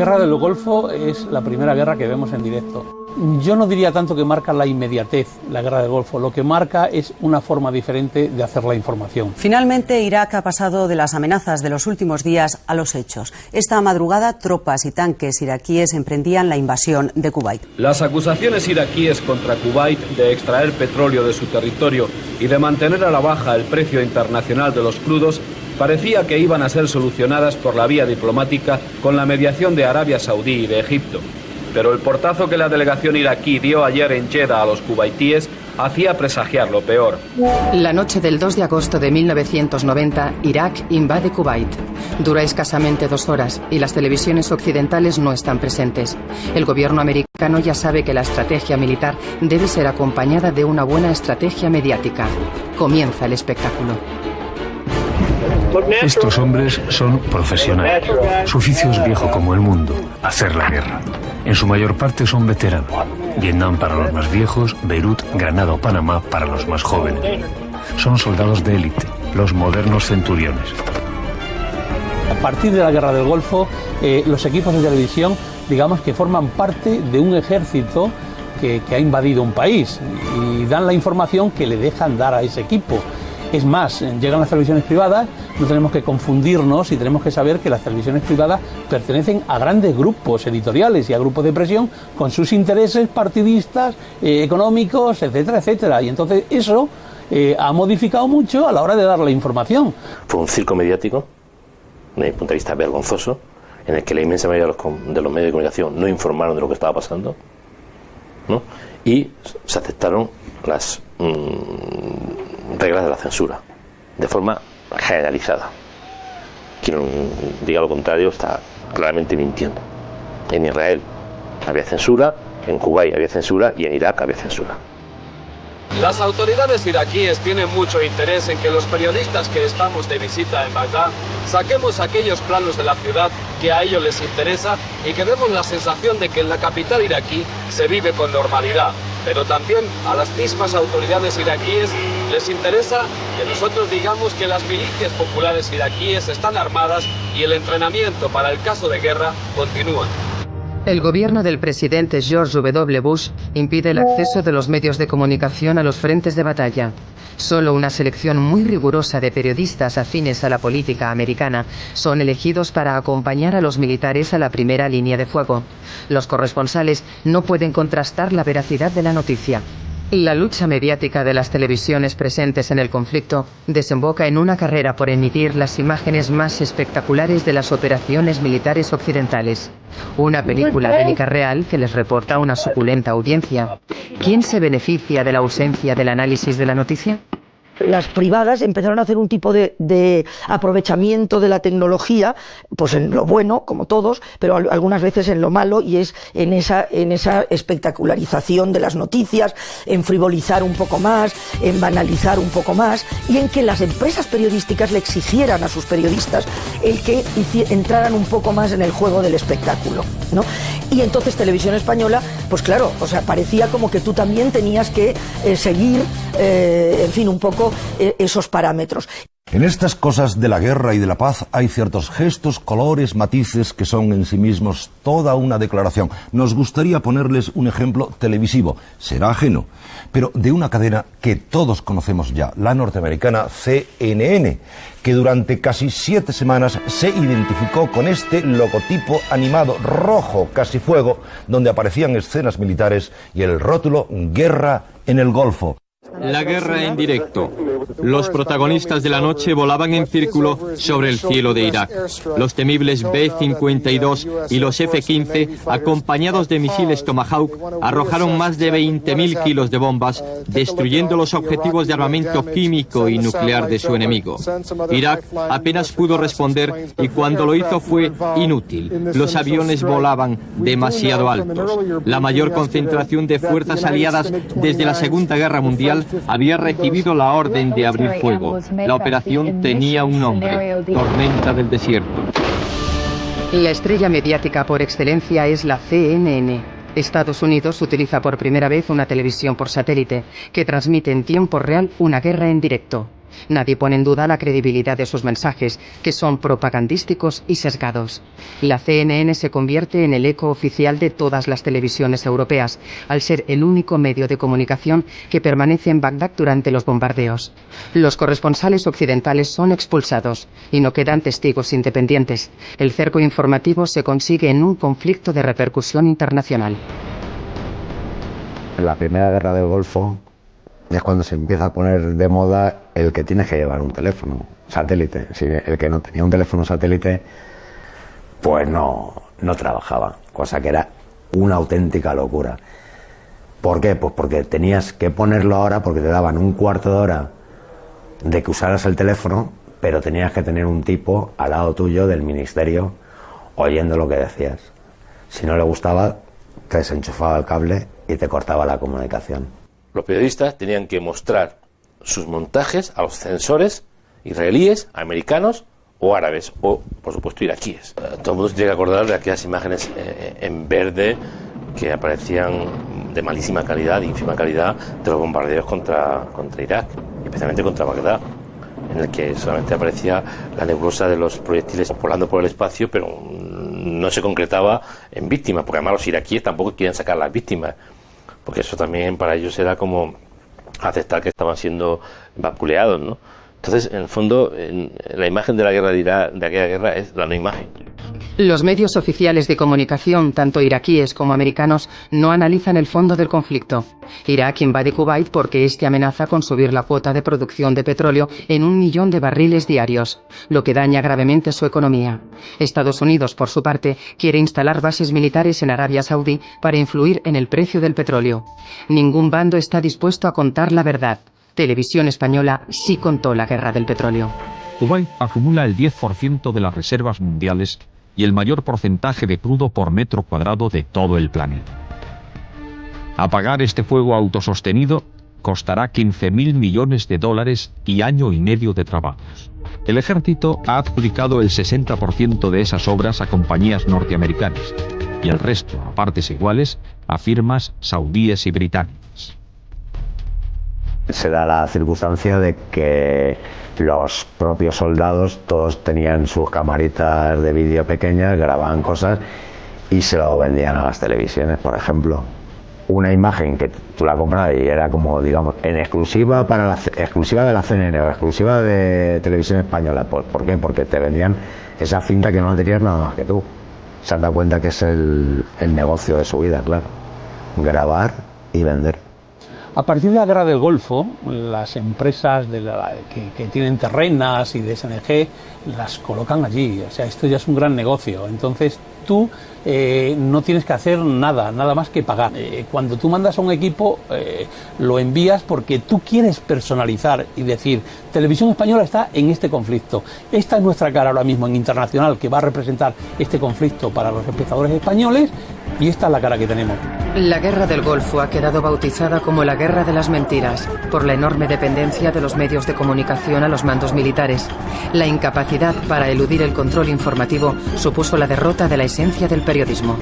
guerra del Golfo es la primera guerra que vemos en directo. Yo no diría tanto que marca la inmediatez, la guerra del Golfo. Lo que marca es una forma diferente de hacer la información. Finalmente, Irak ha pasado de las amenazas de los últimos días a los hechos. Esta madrugada, tropas y tanques iraquíes emprendían la invasión de Kuwait. Las acusaciones iraquíes contra Kuwait de extraer petróleo de su territorio y de mantener a la baja el precio internacional de los crudos parecía que iban a ser solucionadas por la vía diplomática con la mediación de Arabia Saudí y de Egipto. Pero el portazo que la delegación iraquí dio ayer en Jeddah a los kuwaitíes hacía presagiar lo peor. La noche del 2 de agosto de 1990, Irak invade Kuwait. Dura escasamente 2 horas y las televisiones occidentales no están presentes. El gobierno americano ya sabe que la estrategia militar debe ser acompañada de una buena estrategia mediática. Comienza el espectáculo. Estos hombres son profesionales. Su oficio es viejo como el mundo, hacer la guerra. En su mayor parte son veteranos. Vietnam para los más viejos, Beirut, Granada o Panamá para los más jóvenes. Son soldados de élite, los modernos centuriones. A partir de la guerra del Golfo, los equipos de televisión, digamos que forman parte de un ejército que ha invadido un país y dan la información que le dejan dar a ese equipo. Es más, llegan las televisiones privadas, no tenemos que confundirnos y tenemos que saber que las televisiones privadas pertenecen a grandes grupos editoriales y a grupos de presión con sus intereses partidistas, económicos, etcétera, etcétera. Y entonces eso ha modificado mucho a la hora de dar la información. Fue un circo mediático, desde mi punto de vista vergonzoso, en el que la inmensa mayoría de los medios de comunicación no informaron de lo que estaba pasando, ¿no? Y se aceptaron las reglas de la censura de forma generalizada. Quien diga lo contrario está claramente mintiendo. En Israel había censura, en Kuwait había censura y en Irak había censura. Las autoridades iraquíes tienen mucho interés en que los periodistas que estamos de visita en Bagdad saquemos aquellos planos de la ciudad que a ellos les interesa y que demos la sensación de que en la capital iraquí se vive con normalidad. Pero también a las mismas autoridades iraquíes les interesa que nosotros digamos que las milicias populares iraquíes están armadas y el entrenamiento para el caso de guerra continúa. El gobierno del presidente George W. Bush impide el acceso de los medios de comunicación a los frentes de batalla. Solo una selección muy rigurosa de periodistas afines a la política americana son elegidos para acompañar a los militares a la primera línea de fuego. Los corresponsales no pueden contrastar la veracidad de la noticia. La lucha mediática de las televisiones presentes en el conflicto desemboca en una carrera por emitir las imágenes más espectaculares de las operaciones militares occidentales. Una película bélica real que les reporta una suculenta audiencia. ¿Quién se beneficia de la ausencia del análisis de la noticia? Las privadas empezaron a hacer un tipo de aprovechamiento de la tecnología, pues en lo bueno, como todos, pero algunas veces en lo malo, y es en esa espectacularización de las noticias, en frivolizar un poco más, en banalizar un poco más, y en que las empresas periodísticas le exigieran a sus periodistas el que entraran un poco más en el juego del espectáculo, ¿no? Y entonces Televisión Española, pues claro, o sea, parecía como que tú también tenías que seguir, en fin, un poco esos parámetros. En estas cosas de la guerra y de la paz hay ciertos gestos, colores, matices que son en sí mismos toda una declaración. Nos gustaría ponerles un ejemplo televisivo, será ajeno, pero de una cadena que todos conocemos ya, la norteamericana CNN, que durante casi 7 semanas se identificó con este logotipo animado rojo, casi fuego, donde aparecían escenas militares y el rótulo Guerra en el Golfo. La guerra en directo. Los protagonistas de la noche volaban en círculo sobre el cielo de Irak. Los temibles B-52 y los F-15, acompañados de misiles Tomahawk, arrojaron más de 20.000 kilos de bombas, destruyendo los objetivos de armamento químico y nuclear de su enemigo. Irak apenas pudo responder y cuando lo hizo fue inútil. Los aviones volaban demasiado altos. La mayor concentración de fuerzas aliadas desde la Segunda Guerra Mundial había recibido la orden de abrir fuego. La operación tenía un nombre: Tormenta del Desierto. La estrella mediática por excelencia es la CNN. Estados Unidos utiliza por primera vez una televisión por satélite que transmite en tiempo real una guerra en directo. Nadie pone en duda la credibilidad de sus mensajes, que son propagandísticos y sesgados. La CNN se convierte en el eco oficial de todas las televisiones europeas, al ser el único medio de comunicación que permanece en Bagdad durante los bombardeos. Los corresponsales occidentales son expulsados y no quedan testigos independientes. El cerco informativo se consigue en un conflicto de repercusión internacional. En la primera guerra del Golfo es cuando se empieza a poner de moda el que tienes que llevar un teléfono satélite. Si el que no tenía un teléfono satélite, pues no trabajaba, cosa que era una auténtica locura. ¿Por qué? Pues porque tenías que ponerlo ahora, porque te daban un cuarto de hora de que usaras el teléfono, pero tenías que tener un tipo al lado tuyo del ministerio oyendo lo que decías. Si no le gustaba, te desenchufaba el cable y te cortaba la comunicación. Los periodistas tenían que mostrar sus montajes a los censores israelíes, americanos o árabes, o por supuesto iraquíes. Todo el mundo se tiene que acordar de aquellas imágenes en verde que aparecían de malísima calidad, de ínfima calidad, de los bombardeos contra Irak, especialmente contra Bagdad, en el que solamente aparecía la nebulosa de los proyectiles volando por el espacio, pero no se concretaba en víctimas, porque además los iraquíes tampoco quieren sacar las víctimas, porque eso también para ellos era como aceptar que estaban siendo vapuleados, ¿no? Entonces, en el fondo, la imagen de la guerra de Irak, de aquella guerra, es la no imagen. Los medios oficiales de comunicación, tanto iraquíes como americanos, no analizan el fondo del conflicto. Irak invade Kuwait porque este amenaza con subir la cuota de producción de petróleo en 1 millón de barriles diarios, lo que daña gravemente su economía. Estados Unidos, por su parte, quiere instalar bases militares en Arabia Saudí para influir en el precio del petróleo. Ningún bando está dispuesto a contar la verdad. Televisión Española sí contó la guerra del petróleo. Kuwait acumula el 10% de las reservas mundiales y el mayor porcentaje de crudo por metro cuadrado de todo el planeta. Apagar este fuego autosostenido costará $15.000 millones y año y medio de trabajos. El ejército ha adjudicado el 60% de esas obras a compañías norteamericanas y el resto, a partes iguales, a firmas saudíes y británicas. Se da la circunstancia de que los propios soldados todos tenían sus camaritas de vídeo pequeñas, grababan cosas y se lo vendían a las televisiones. Por ejemplo, una imagen que tú la comprabas y era como, digamos, en exclusiva exclusiva de la CNN o exclusiva de Televisión Española. ¿Por qué? Porque te vendían esa cinta que no tenías nada más que tú. Se han dado cuenta que es el negocio de su vida, claro. Grabar y vender. A partir de la guerra del Golfo, las empresas que tienen terrenas y de SNG las colocan allí. O sea, esto ya es un gran negocio. Entonces tú no tienes que hacer nada más que pagar. Cuando tú mandas a un equipo, lo envías porque tú quieres personalizar y decir, Televisión Española está en este conflicto. Esta es nuestra cara ahora mismo en internacional, que va a representar este conflicto para los espectadores españoles, y esta es la cara que tenemos. La guerra del Golfo ha quedado bautizada como la guerra de las mentiras, por la enorme dependencia de los medios de comunicación a los mandos militares. La incapacidad para eludir el control informativo supuso la derrota de la esencia del periodismo.